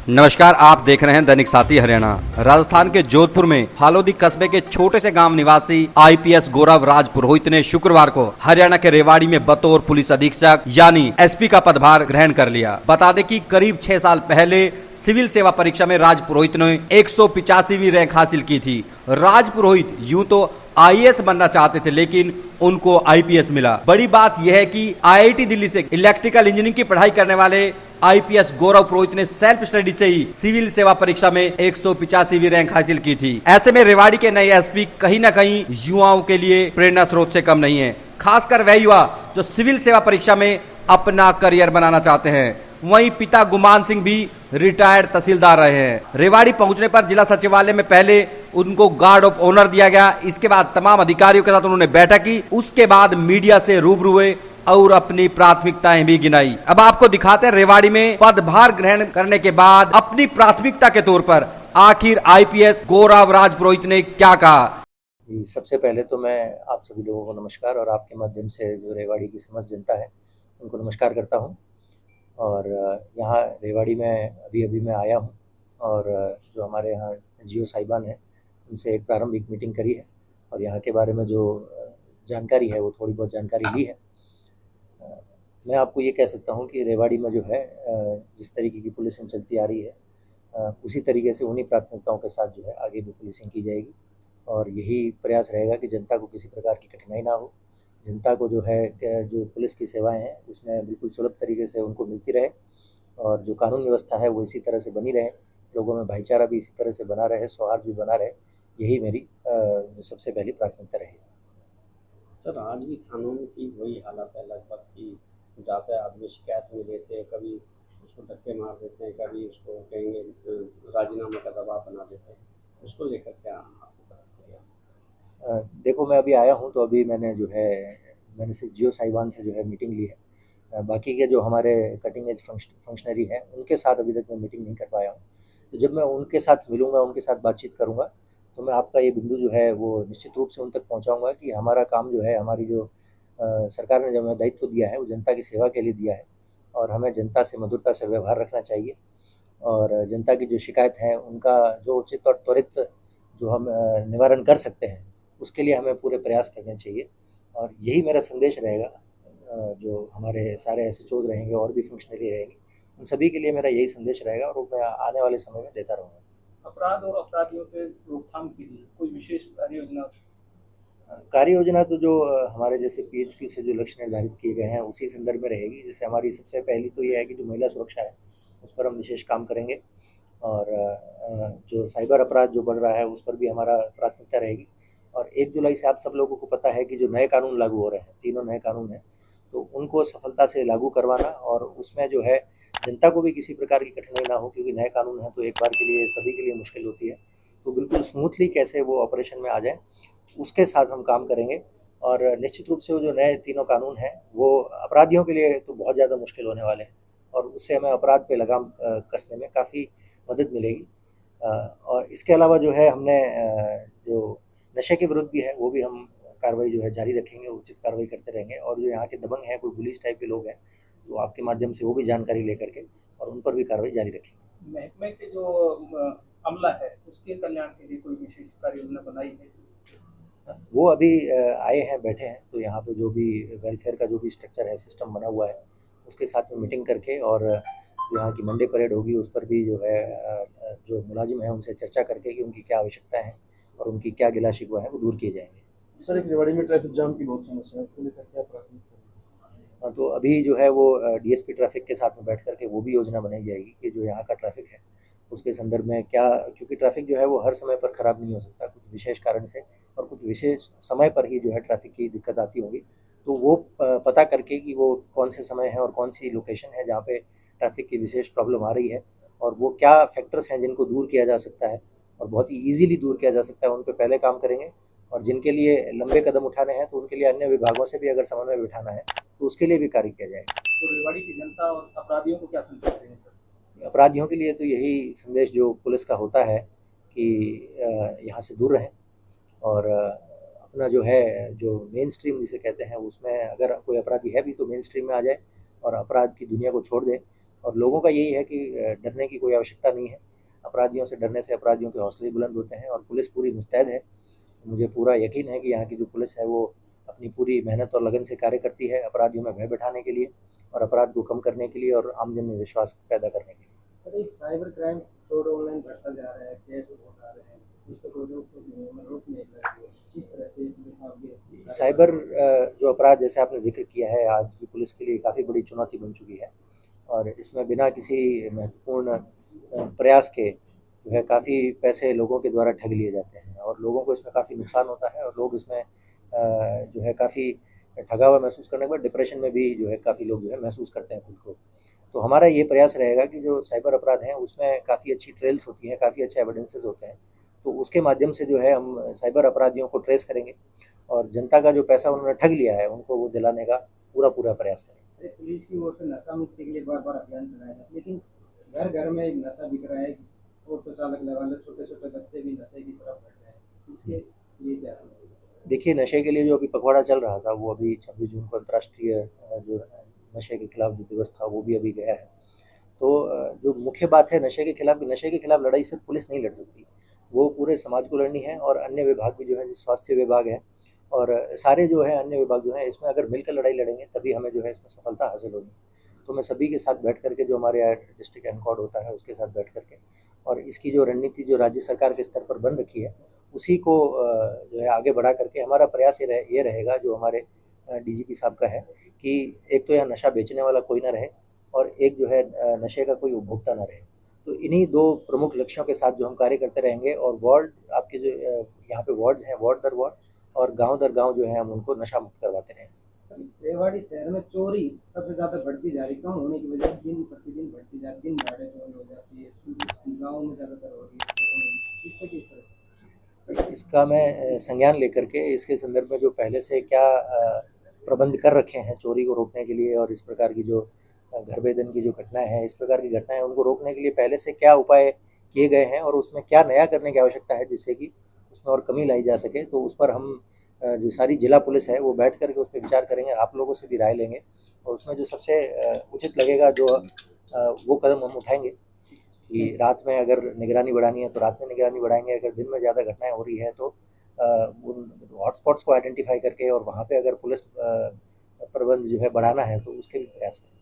नमस्कार, आप देख रहे हैं दैनिक साथी हरियाणा। राजस्थान के जोधपुर में फालोदी कस्बे के छोटे से गांव निवासी आईपीएस गौरव राज पुरोहित ने शुक्रवार को हरियाणा के रेवाड़ी में बतौर पुलिस अधीक्षक यानी एसपी का पदभार ग्रहण कर लिया। बता दें कि करीब 6 साल पहले सिविल सेवा परीक्षा में राज पुरोहित ने 185वीं रैंक हासिल की थी। राज पुरोहित यूं तो आईएएस बनना चाहते थे, लेकिन उनको आईपीएस मिला। बड़ी बात यह है कि आईआईटी दिल्ली से इलेक्ट्रिकल इंजीनियरिंग की पढ़ाई करने वाले आईपीएस गौरव पुरोहित ने सेल्फ स्टडी से ही सिविल सेवा परीक्षा में 185वीं रैंक हासिल की थी। ऐसे में रेवाड़ी के नए एसपी कहीं न कहीं युवाओं के लिए प्रेरणा स्रोत से कम नहीं है, खासकर वह युवा जो सिविल सेवा परीक्षा में अपना करियर बनाना चाहते हैं। वहीं पिता गुमान सिंह भी रिटायर्ड तहसीलदार रहे हैं। रेवाड़ी पहुंचने पर जिला सचिवालय में पहले उनको गार्ड ऑफ ऑनर दिया गया। इसके बाद तमाम अधिकारियों के साथ उन्होंने बैठक की। उसके बाद मीडिया से रूबरू हुए और अपनी प्राथमिकताएं भी गिनाई। अब आपको दिखाते हैं रेवाड़ी में पदभार ग्रहण करने के बाद अपनी प्राथमिकता के तौर पर आखिर आईपीएस गौरव राज पुरोहित ने क्या कहा। सबसे पहले तो मैं आप सभी लोगों को नमस्कार और आपके माध्यम से जो रेवाड़ी की समस्त जनता है उनको नमस्कार करता हूं। और यहाँ रेवाड़ी में अभी मैं आया हूं और जो हमारे यहाँ जीओ साहिबान हैं उनसे एक प्रारंभिक मीटिंग करी है और यहाँ के बारे में जो जानकारी है वो थोड़ी बहुत जानकारी ली है। मैं आपको ये कह सकता हूँ कि रेवाड़ी में जो है जिस तरीके की पुलिसिंग चलती आ रही है उसी तरीके से उन्हीं प्राथमिकताओं के साथ जो है आगे भी पुलिसिंग की जाएगी और यही प्रयास रहेगा कि जनता को किसी प्रकार की कठिनाई ना हो। जनता को जो है जो पुलिस की सेवाएं हैं उसमें बिल्कुल सुलभ तरीके से उनको मिलती रहे और जो कानून व्यवस्था है वो इसी तरह से बनी रहे, लोगों में भाईचारा भी इसी तरह से बना रहे, सौहार्द भी बना रहे। यही मेरी जो सबसे पहली प्राथमिकता रहेगी। सर, आज भी थानों की वही हालत है लगभग कि जाते हैं आदमी शिकायत में लेते हैं, कभी उसको धक्के मार देते हैं, कभी उसको कहेंगे राजीनामे का दबाव बना देते हैं। उसको लेकर क्या आपको पता? देखो, मैं अभी आया हूँ तो अभी मैंने सिर्फ जियो साहिबान से जो है मीटिंग ली है। बाकी के जो हमारे कटिंग एज फंक्शनरी हैं उनके साथ अभी तक मैं मीटिंग नहीं कर पाया हूँ। तो जब मैं उनके साथ मिलूँगा, उनके साथ बातचीत करूँगा तो मैं आपका ये बिंदु जो है वो निश्चित रूप से उन तक पहुँचाऊँगा कि हमारा काम जो है, हमारी जो सरकार ने जो हमें दायित्व दिया है वो जनता की सेवा के लिए दिया है और हमें जनता से मधुरता से व्यवहार रखना चाहिए और जनता की जो शिकायत है उनका जो उचित और त्वरित जो हम निवारण कर सकते हैं उसके लिए हमें पूरे प्रयास करने चाहिए। और यही मेरा संदेश रहेगा। जो हमारे सारे एसएचओज रहेंगे और भी फंक्शनरी रहेंगे उन सभी के लिए मेरा यही संदेश रहेगा और वो मैं आने वाले समय में देता रहूँगा। अपराध और अपराधियों के रोकथाम के लिए कोई विशेष कार्य योजना तो जो हमारे जैसे पीएचक्यू से जो लक्ष्य निर्धारित किए गए हैं उसी संदर्भ में रहेगी। जैसे हमारी सबसे पहली तो ये है कि जो महिला सुरक्षा है उस पर हम विशेष काम करेंगे और जो साइबर अपराध जो बढ़ रहा है उस पर भी हमारा प्राथमिकता रहेगी। और 1 जुलाई से आप सब लोगों को पता है कि जो नए कानून लागू हो रहे हैं, तीनों नए कानून हैं, तो उनको सफलता से लागू करवाना और उसमें जो है जनता को भी किसी प्रकार की कठिनाई ना हो, क्योंकि नए कानून हैं तो एक बार के लिए सभी के लिए मुश्किल होती है। तो बिल्कुल स्मूथली कैसे वो ऑपरेशन में आ जाए उसके साथ हम काम करेंगे। और निश्चित रूप से वो जो नए तीनों कानून हैं वो अपराधियों के लिए तो बहुत ज़्यादा मुश्किल होने वाले हैं और उससे हमें अपराध पे लगाम कसने में काफ़ी मदद मिलेगी। और इसके अलावा जो है हमने जो नशे के विरुद्ध भी है वो भी हम कार्रवाई जो है जारी रखेंगे, उचित कार्रवाई करते रहेंगे। और जो यहाँ के दबंग हैं, कोई पुलिस टाइप के लोग हैं, तो आपके माध्यम से वो भी जानकारी लेकर के और उन पर भी कार्रवाई जारी रखेंगे। महकमे के जो अमला है उसके कल्याण के लिए कोई विशेष कार्य योजना बनाई है? वो अभी आए हैं, बैठे हैं, तो यहाँ पे जो भी वेलफेयर का जो भी स्ट्रक्चर है, सिस्टम बना हुआ है, उसके साथ में मीटिंग करके और जो यहाँ की मंडे परेड होगी उस पर भी जो है जो मुलाजिम हैं उनसे चर्चा करके कि उनकी क्या आवश्यकता है और उनकी क्या गिला शिकवा है वो दूर किए जाएंगे। सर, एक रेवाड़ी में ट्रैफिक जाम की बहुत समस्या है, उसको लेकर क्या प्राथमिकता? तो अभी जो है वो डीएसपी ट्रैफिक के साथ में बैठ करके वो भी योजना बनाई जाएगी कि जो यहाँ का ट्रैफिक है उसके संदर्भ में क्या, क्योंकि ट्रैफिक जो है वो हर समय पर ख़राब नहीं हो सकता, कुछ विशेष कारण से और कुछ विशेष समय पर ही जो है ट्रैफिक की दिक्कत आती होगी। तो वो पता करके कि वो कौन से समय है और कौन सी लोकेशन है जहाँ पे ट्रैफिक की विशेष प्रॉब्लम आ रही है और वो क्या फैक्टर्स हैं जिनको दूर किया जा सकता है और बहुत ही ईजीली दूर किया जा सकता है, उन पर पहले काम करेंगे। और जिनके लिए लंबे कदम उठाने हैं तो उनके लिए अन्य विभागों से भी अगर समन्वय बिठाना है तो उसके लिए भी कार्य किया जाएगा। तो रेवाड़ी की जनता और अपराधियों को क्या संदेश देंगे सर? अपराधियों के लिए तो यही संदेश जो पुलिस का होता है कि यहाँ से दूर रहें और अपना जो है जो मेन स्ट्रीम जिसे कहते हैं उसमें अगर कोई अपराधी है भी तो मेन स्ट्रीम में आ जाए और अपराध की दुनिया को छोड़ दे और लोगों का यही है कि डरने की कोई आवश्यकता नहीं है। अपराधियों से डरने से अपराधियों के हौसले बुलंद होते हैं और पुलिस पूरी मुस्तैद है। मुझे पूरा यकीन है कि यहाँ की जो पुलिस है वो अपनी पूरी मेहनत और लगन से कार्य करती है अपराधियों में भय बैठाने के लिए और अपराध को कम करने के लिए और आमजन में विश्वास पैदा करने के लिए। सर, एक साइबर क्राइम फ्रॉड ऑनलाइन बढ़ता जा रहा है, केस बहुत आ रहे हैं, उस पर कोई रोक नहीं लग रही है, किस तरह से पुलिस आगे? साइबर जो अपराध जैसे आपने जिक्र किया है आज की पुलिस के लिए काफ़ी बड़ी चुनौती बन चुकी है और इसमें बिना किसी महत्वपूर्ण प्रयास के जो है काफ़ी पैसे लोगों के द्वारा ठग लिए जाते हैं और लोगों को इसमें काफ़ी नुकसान होता है और लोग इसमें जो है काफ़ी ठगा हुआ महसूस करने के बाद डिप्रेशन में भी जो है काफ़ी लोग जो है महसूस करते हैं खुद को। तो हमारा ये प्रयास रहेगा कि जो साइबर अपराध हैं उसमें काफ़ी अच्छी ट्रेल्स होती हैं, काफ़ी अच्छे एविडेंसेस होते हैं, तो उसके माध्यम से जो है हम साइबर अपराधियों को ट्रेस करेंगे और जनता का जो पैसा उन्होंने ठग लिया है उनको वो दिलाने का पूरा प्रयास करेंगे। पुलिस की ओर से नशा मुक्ति के लिए बार बार अभियान चलाया जाता है, लेकिन घर घर में एक नशा बिक रहा है, ऑटो चालक लगा लो, छोटे छोटे बच्चे भी नशे की तरफ बढ़ रहे हैं, इसके लिए क्या? देखिए नशे के लिए जो अभी पखवाड़ा चल रहा था वो अभी 26 जून को अंतर्राष्ट्रीय जो नशे के खिलाफ जो दिवस था वो भी अभी गया है। तो जो मुख्य बात है नशे के खिलाफ लड़ाई सिर्फ पुलिस नहीं लड़ सकती, वो पूरे समाज को लड़नी है और अन्य विभाग भी जो है, जैसे स्वास्थ्य विभाग है और सारे जो है अन्य विभाग जो हैं इसमें अगर मिलकर लड़ाई लड़ेंगे तभी हमें जो है इसमें सफलता हासिल होगी। तो मैं सभी के साथ बैठ करके जो हमारे यहाँ डिस्ट्रिक्ट एनकॉड होता है उसके साथ बैठ करके और इसकी जो रणनीति जो राज्य सरकार के स्तर पर बन रखी है उसी को जो है आगे बढ़ा करके हमारा प्रयास ये रहेगा जो हमारे डीजीपी साहब का है कि एक तो यहाँ नशा बेचने वाला कोई ना रहे और एक जो है नशे का कोई उपभोक्ता ना रहे। तो इन्हीं दो प्रमुख लक्ष्यों के साथ जो हम कार्य करते रहेंगे और वार्ड आपके जो यहाँ पे वार्ड्स हैं वार्ड दर वार्ड और गांव दर गांव जो है हम उनको नशा मुक्त करवाते रहेंगे। रेवाड़ी शहर में चोरी सबसे ज्यादा बढ़ती जा रही, कम होने की वजह दिन प्रतिदिन बढ़ती जा रही, दिन दहाड़े चोरी हो जाती है, गाँव में ज्यादातर हो रही है, शहरों में इस पर किस तरह? इसका मैं संज्ञान लेकर के इसके संदर्भ में जो पहले से क्या प्रबंध कर रखे हैं चोरी को रोकने के लिए और इस प्रकार की जो घर बेदन की जो घटनाएं हैं इस प्रकार की घटनाएं उनको रोकने के लिए पहले से क्या उपाय किए गए हैं और उसमें क्या नया करने की आवश्यकता है जिससे कि उसमें और कमी लाई जा सके, तो उस पर हम जो सारी जिला पुलिस है वो बैठ करके उस पर विचार करेंगे, आप लोगों से भी राय लेंगे और उसमें जो सबसे उचित लगेगा जो वो कदम हम उठाएंगे कि रात में अगर निगरानी बढ़ानी है तो रात में निगरानी बढ़ाएंगे, अगर दिन में ज़्यादा घटनाएं हो रही है तो उन हॉटस्पॉट्स को आइडेंटिफाई करके और वहाँ पे अगर पुलिस प्रबंध जो है बढ़ाना है तो उसके भी प्रयास करें।